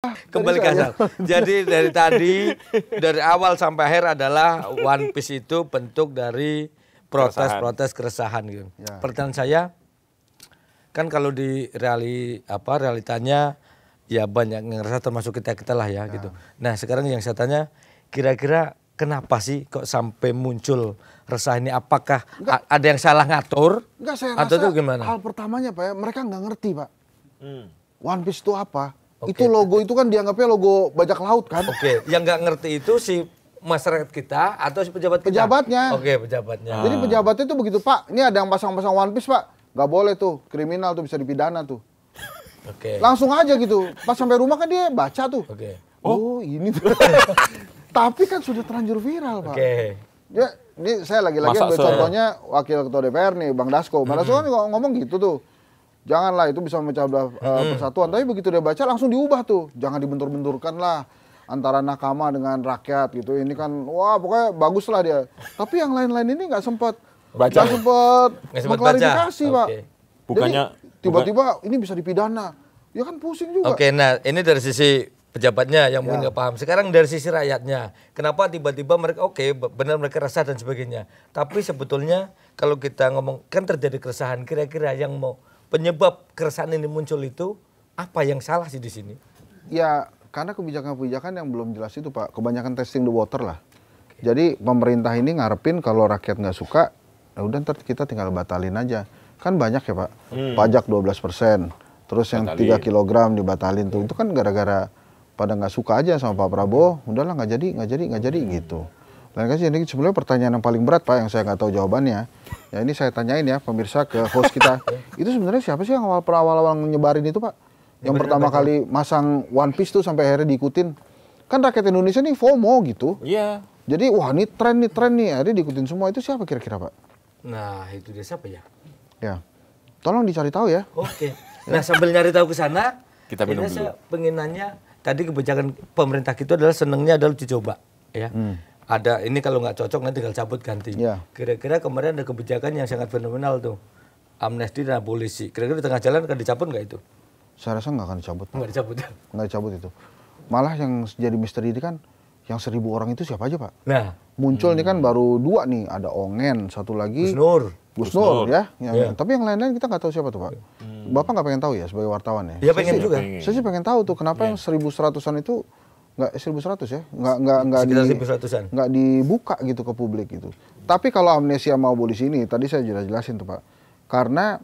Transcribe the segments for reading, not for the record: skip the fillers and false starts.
Kembali ke asal. Jadi dari awal sampai akhir adalah One Piece itu bentuk dari protes keresahan gitu. Ya. Pertanyaan saya, kan kalau di realitanya ya banyak yang ngerasa termasuk kita lah ya gitu. Nah sekarang yang saya tanya, kira-kira kenapa sih kok sampai muncul resah ini? Apakah ada yang salah ngatur? Enggak, saya atau rasa itu gimana? hal pertamanya Pak ya, mereka nggak ngerti Pak. One Piece itu apa? Itu logo itu kan dianggapnya logo bajak laut kan? Yang nggak ngerti itu si masyarakat kita atau si pejabat kita? Pejabatnya. Pejabatnya. Jadi pejabatnya itu begitu, Pak, ini ada yang pasang-pasang One Piece Pak, nggak boleh tuh, kriminal tuh, bisa dipidana tuh. Langsung aja gitu, pas sampai rumah kan dia baca tuh. Oh ini tuh. Tapi kan sudah terlanjur viral Pak. Ya, ini saya lagi-lagi ambil contohnya Wakil Ketua DPR nih, Bang Dasko. Bang Dasko kan ngomong gitu tuh. Janganlah itu bisa memecah belah persatuan. Tapi begitu dia baca langsung diubah tuh. Jangan dibentur-benturkan lah antara nakama dengan rakyat gitu. Ini kan wah pokoknya bagus lah dia. Tapi yang lain-lain ini nggak sempat mengklarifikasi Pak. Bukannya tiba-tiba ini bisa dipidana. Ya kan pusing juga. Nah ini dari sisi pejabatnya yang mungkin nggak paham. Sekarang dari sisi rakyatnya, kenapa tiba-tiba mereka benar mereka resah dan sebagainya. Tapi sebetulnya kalau kita ngomong kan terjadi keresahan, kira-kira yang mau penyebab keresahan ini muncul itu apa yang salah sih di sini? Ya karena kebijakan-kebijakan yang belum jelas itu Pak, kebanyakan testing the water lah. Jadi pemerintah ini ngarepin kalau rakyat nggak suka, ya udah ntar kita tinggal batalin aja. Kan banyak ya Pak, pajak 12%, terus yang 3 kilogram dibatalin tuh, itu kan gara-gara pada nggak suka aja sama Pak Prabowo, udahlah nggak jadi gitu. Lain kasih ini sebenarnya pertanyaan yang paling berat Pak yang saya nggak tahu jawabannya. Ya ini saya tanyain ya pemirsa ke host kita. Itu sebenarnya siapa sih yang awal-awal nyebarin itu Pak? Yang pertama kali masang One Piece tuh sampai akhirnya diikutin. Kan rakyat Indonesia nih FOMO gitu. Iya. Jadi wah ini tren nih, akhirnya diikutin semua. Itu siapa kira-kira Pak? Nah itu dia siapa ya? Ya, tolong dicari tahu ya. Nah sambil nyari tahu ke sana, kita minum dulu. Saya pengen nanya, tadi kebijakan pemerintah kita adalah senengnya adalah dicoba, ya. Ada ini kalau nggak cocok nanti tinggal cabut ganti. Kira-kira kemarin ada kebijakan yang sangat fenomenal tuh, amnesti dan abolisi. Kira-kira di tengah jalan akan dicabut nggak itu? Saya rasa nggak akan dicabut. Nggak dicabut. Nggak dicabut itu. Malah yang jadi misteri ini kan, yang 1000 orang itu siapa aja Pak? Nah, muncul nih kan baru 2 nih, ada Ongen, satu lagi Gus Nur ya. Tapi yang lain-lain kita nggak tahu siapa tuh Pak. Bapak nggak pengen tahu ya sebagai wartawan ya? Iya pengen juga. Saya sih pengen tahu tuh kenapa yang 1100-an itu nggak 1100 ya, nggak dibuka gitu ke publik gitu. Tapi kalau amnesia mau abolisi ini, tadi saya jelasin tuh Pak, karena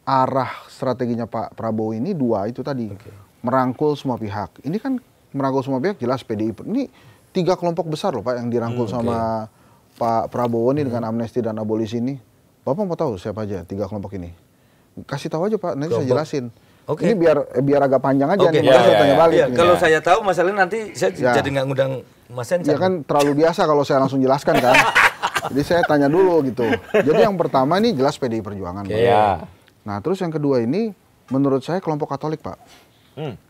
arah strateginya Pak Prabowo ini 2 itu tadi, merangkul semua pihak. Ini kan merangkul semua pihak jelas PDIP. Ini 3 kelompok besar loh Pak yang dirangkul sama Pak Prabowo nih dengan amnesti dan abolisi ini. Bapak mau tahu siapa aja 3 kelompok ini? Kasih tahu aja Pak, nanti saya jelasin. Ini biar agak panjang aja nih, saya tanya balik. Kalau saya tahu masalahnya nanti saya jadi nggak ngundang Mas Encan. Ya kan terlalu biasa kalau saya langsung jelaskan kan. Jadi saya tanya dulu gitu. Jadi yang pertama ini jelas PDI Perjuangan. Nah terus yang kedua ini menurut saya kelompok Katolik Pak.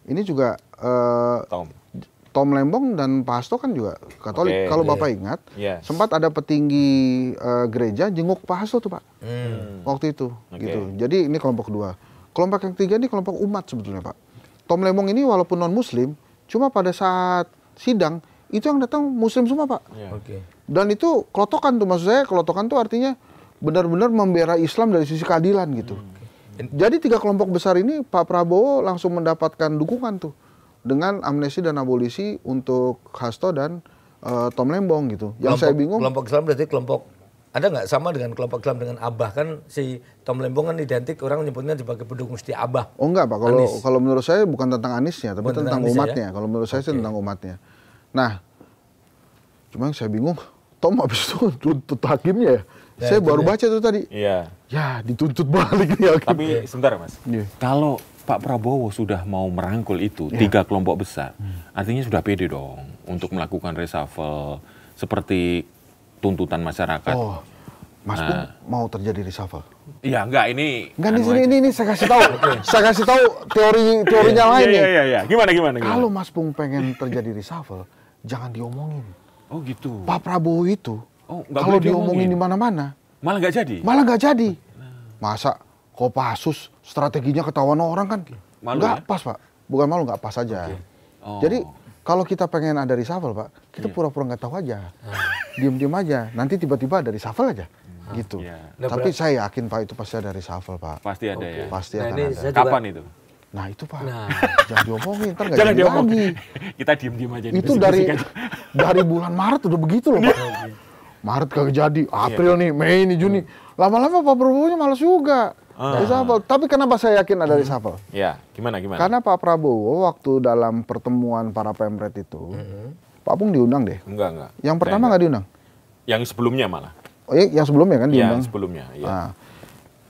Ini juga Tom Lembong dan Pak Hasto kan juga Katolik. Kalau Bapak ingat, sempat ada petinggi gereja jenguk Pak Hasto tuh Pak. Waktu itu gitu. Jadi ini kelompok kedua. Kelompok yang ketiga ini kelompok umat sebetulnya Pak. Tom Lembong ini walaupun non Muslim, cuma pada saat sidang itu yang datang Muslim semua Pak. Dan itu kelotokan tuh, maksud saya kelotokan tuh artinya benar-benar membela Islam dari sisi keadilan gitu. Jadi 3 kelompok besar ini Pak Prabowo langsung mendapatkan dukungan tuh dengan amnesti dan abolisi untuk Hasto dan Tom Lembong gitu. Yang saya bingung. Kelompok Islam berarti kelompok ada nggak sama dengan kelompok Islam dengan Abah, kan si Tom Lembong kan identik orang menyebutnya sebagai pendukung setia Abah. Oh enggak Pak, kalau menurut saya bukan tentang Aniesnya, tapi tentang umatnya. Kalau menurut saya sih tentang umatnya. Nah, cuma yang saya bingung, Tom habis itu tuntut hakimnya ya. Saya baru baca tuh tadi. Ya dituntut balik nih. Tapi sebentar Mas, kalau Pak Prabowo sudah mau merangkul itu 3 kelompok besar, artinya sudah pede dong untuk melakukan reshuffle seperti tuntutan masyarakat. Oh, Mas Bung mau terjadi reshuffle? Iya, enggak ini. Enggak ini saya kasih tahu. Saya kasih tahu teorinya lain nih. Iya. Gimana? Kalau Mas Bung pengen terjadi reshuffle, jangan diomongin. Oh gitu. Pak Prabowo itu kalau diomongin di mana-mana, malah nggak jadi. Masa Kopassus strateginya ketahuan orang kan? Nggak pas Pak. Bukan malu, nggak pas aja. Jadi kalau kita pengen ada reshuffle, Pak, kita pura-pura nggak tahu aja. Diem-diem aja. Nanti tiba-tiba ada reshuffle aja. Gitu. Nah, tapi saya yakin, Pak, itu pasti ada reshuffle, Pak. Pasti ada ya? Pasti Nah, akan ada. Kapan itu? Nah itu, Pak. Jangan diomongin, ntar nggak Jangan jadi diomongin. lagi. Kita diem-diem aja. Itu dari bulan Maret udah begitu loh, Pak. Maret kagak jadi, April nih, Mei nih, Juni. Lama-lama Pak Prabowo-nya malas juga. Reshuffle. Tapi kenapa saya yakin ada reshuffle? Ya, gimana? Karena Pak Prabowo waktu dalam pertemuan para pemret itu, Pak Pung diundang deh. Enggak. Yang pertama nggak diundang? Yang sebelumnya malah. Oh iya, yang sebelumnya kan diundang? Yang sebelumnya, iya. Nah,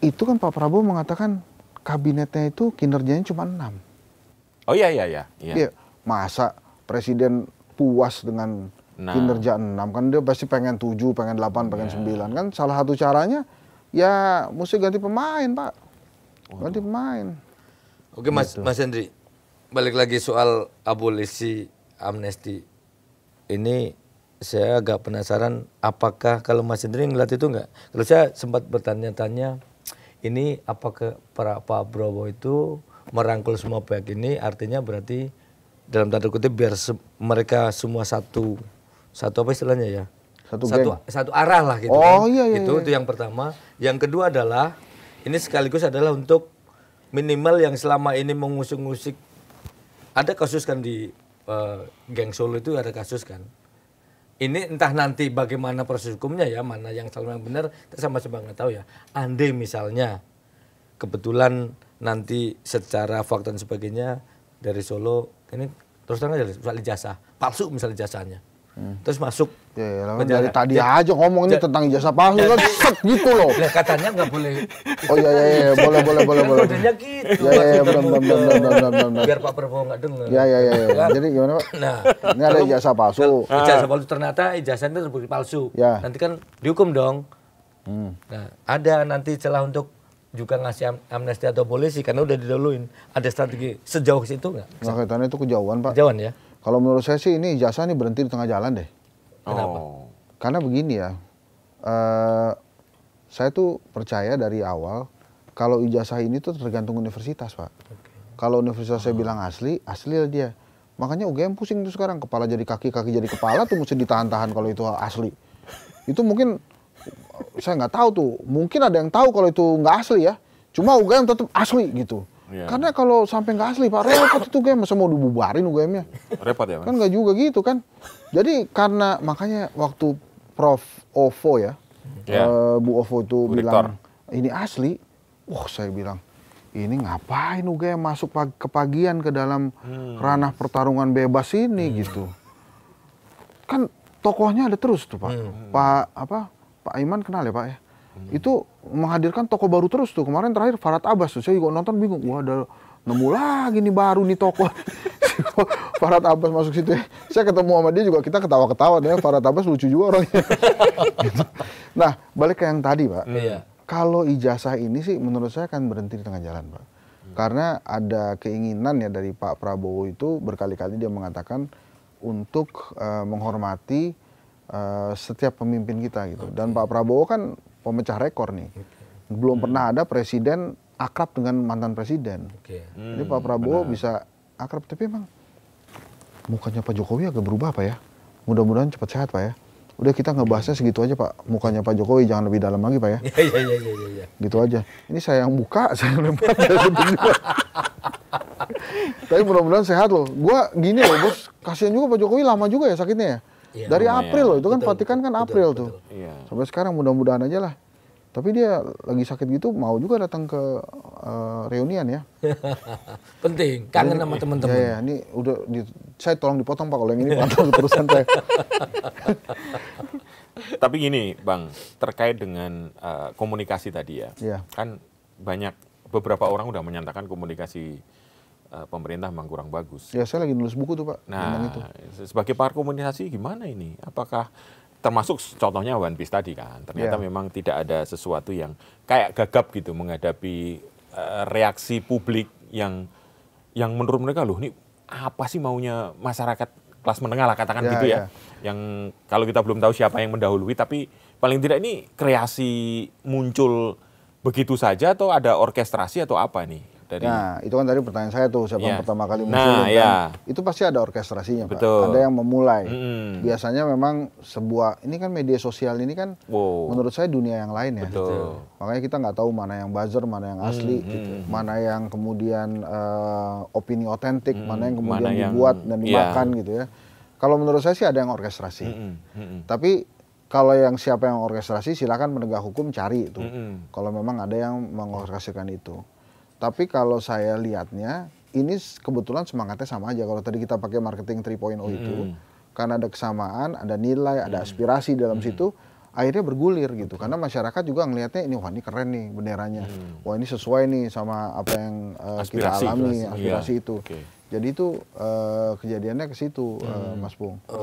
itu kan Pak Prabowo mengatakan kabinetnya itu kinerjanya cuma 6. Oh iya. Iya. Masa presiden puas dengan kinerja 6? Kan dia pasti pengen 7, pengen 8, pengen 9. Kan salah satu caranya ya mesti ganti pemain, Pak. Ganti pemain. Oke, Mas Hendri, balik lagi soal abolisi amnesti. Ini saya agak penasaran, apakah kalau Mas Hendri ngeliat itu enggak? Kalau saya sempat bertanya-tanya, ini apakah Pak Prabowo itu merangkul semua pihak ini, artinya berarti dalam tanda kutip biar mereka semua satu apa istilahnya ya? Satu arah lah gitu. Oh, kan. iya. Itu yang pertama. Yang kedua adalah ini sekaligus adalah untuk minimal yang selama ini mengusung-usik, ada kasus kan di Geng Solo itu ada kasus kan. Ini entah nanti bagaimana proses hukumnya ya, mana yang salah yang benar, kita sama-sama nggak tahu ya. Andai misalnya kebetulan nanti secara fakta dan sebagainya dari Solo ini terus terang aja soal ijazah palsu misalnya ijazahnya. Terus masuk. Ya, dari tadi aja ngomongnya tentang ijazah palsu kan set gitu loh. Nah, katanya nggak boleh. Oh iya, boleh. Katanya gitu. Ya, benar. Biar Pak Prabowo nggak dengar. Ya. Jadi gimana, Pak? Nah, ini ada ijazah palsu. Ijazah palsu ternyata ijazahnya terbukti palsu. Ya. Nanti kan dihukum dong. Nah, ada nanti celah untuk juga ngasih amnesti atau polisi karena udah didahuluin. Ada strategi sejauh ke situ nggak? Nah, kaitannya itu kejauhan, Pak. Kejauhan ya. Kalau menurut saya sih ini ijazah ini berhenti di tengah jalan deh. Kenapa? Karena begini ya, saya tuh percaya dari awal kalau ijazah ini tuh tergantung universitas, Pak. Kalau universitas saya bilang asli lah dia. Makanya UGM pusing tuh sekarang, kepala jadi kaki jadi kepala tuh mesti ditahan-tahan kalau itu asli. Itu mungkin saya nggak tahu tuh, mungkin ada yang tahu kalau itu nggak asli ya. Cuma UGM tetap asli gitu. Yeah. Karena kalau sampai nggak asli, Pak, repot itu UGM, masa mau dibubarin UGM-nya? Repot ya, Mas? Kan nggak juga gitu kan. Jadi karena makanya waktu Prof. Ovo ya, Bu Ovo itu bilang ini asli, saya bilang ini ngapain UGM masuk kepagian ke dalam ranah pertarungan bebas ini gitu. Kan tokohnya ada terus tuh, Pak. Pak Iman kenal ya, Pak ya? Itu menghadirkan tokoh baru terus tuh. Kemarin terakhir Farhad Abbas tuh, saya juga nonton bingung. Wah, ada nemu lagi nih baru nih tokoh. Farhad Abbas masuk situ ya. Saya ketemu sama dia juga, kita ketawa-ketawa ya. Farhad Abbas lucu juga orangnya. Nah, balik ke yang tadi, Pak. Kalau ijazah ini sih menurut saya akan berhenti di tengah jalan, Pak. Karena ada keinginan ya dari Pak Prabowo itu berkali-kali dia mengatakan untuk menghormati setiap pemimpin kita gitu. Dan Pak Prabowo kan pemecah rekor nih. Belum pernah ada presiden akrab dengan mantan presiden. Jadi Pak Prabowo bisa akrab, tapi emang mukanya Pak Jokowi agak berubah, Pak ya. Mudah-mudahan cepat sehat, Pak ya. Udah kita ngebahasnya segitu aja, Pak. Mukanya Pak Jokowi jangan lebih dalam lagi, Pak ya. Iya. Gitu aja. Ini saya yang buka, saya yang lempar. Tapi mudah-mudahan sehat loh. Gua gini loh, Bos. Kasihan juga Pak Jokowi, lama juga ya sakitnya ya. Ya, dari April loh, itu kan Vatikan kan April tuh. Sampai sekarang mudah-mudahan aja lah. Tapi dia lagi sakit gitu, mau juga datang ke reunian ya. Penting, kangen sama teman-teman. Ya, ini udah, saya tolong dipotong, Pak, kalau yang ini pantau keterusan saya. Tapi gini, Bang, terkait dengan komunikasi tadi ya. Kan beberapa orang udah menyatakan komunikasi pemerintah memang kurang bagus. Ya, saya lagi nulis buku tuh, Pak. Nah, sebagai pakar komunikasi gimana ini? Apakah termasuk contohnya One Piece tadi kan, ternyata memang tidak ada sesuatu yang kayak gagap gitu menghadapi reaksi publik yang menurut mereka, loh ini apa sih maunya masyarakat kelas menengah lah katakan gitu ya. Yang kalau kita belum tahu siapa yang mendahului, tapi paling tidak ini kreasi muncul begitu saja atau ada orkestrasi atau apa nih? dari. Nah, itu kan tadi pertanyaan saya tuh, siapa yang pertama kali muncul. Nah, kan? Itu pasti ada orkestrasinya, Pak. Ada yang memulai. Biasanya memang sebuah, ini kan media sosial ini kan menurut saya dunia yang lain ya. Makanya kita nggak tahu mana yang buzzer, mana yang asli, gitu. Mana yang kemudian opini otentik, mana yang kemudian dibuat dan dimakan gitu ya. Kalau menurut saya sih ada yang orkestrasi. Tapi kalau yang siapa yang orkestrasi, silakan penegak hukum cari itu. Kalau memang ada yang mengorkestrasikan itu. Tapi kalau saya lihatnya, ini kebetulan semangatnya sama aja. Kalau tadi kita pakai marketing 3.0 itu, karena ada kesamaan, ada nilai, ada aspirasi dalam situ, akhirnya bergulir gitu. Karena masyarakat juga ngelihatnya ini, wah ini keren nih benderanya. Wah ini sesuai nih sama apa yang kita alami, aspirasi itu. Jadi itu kejadiannya ke situ, Mas Bung.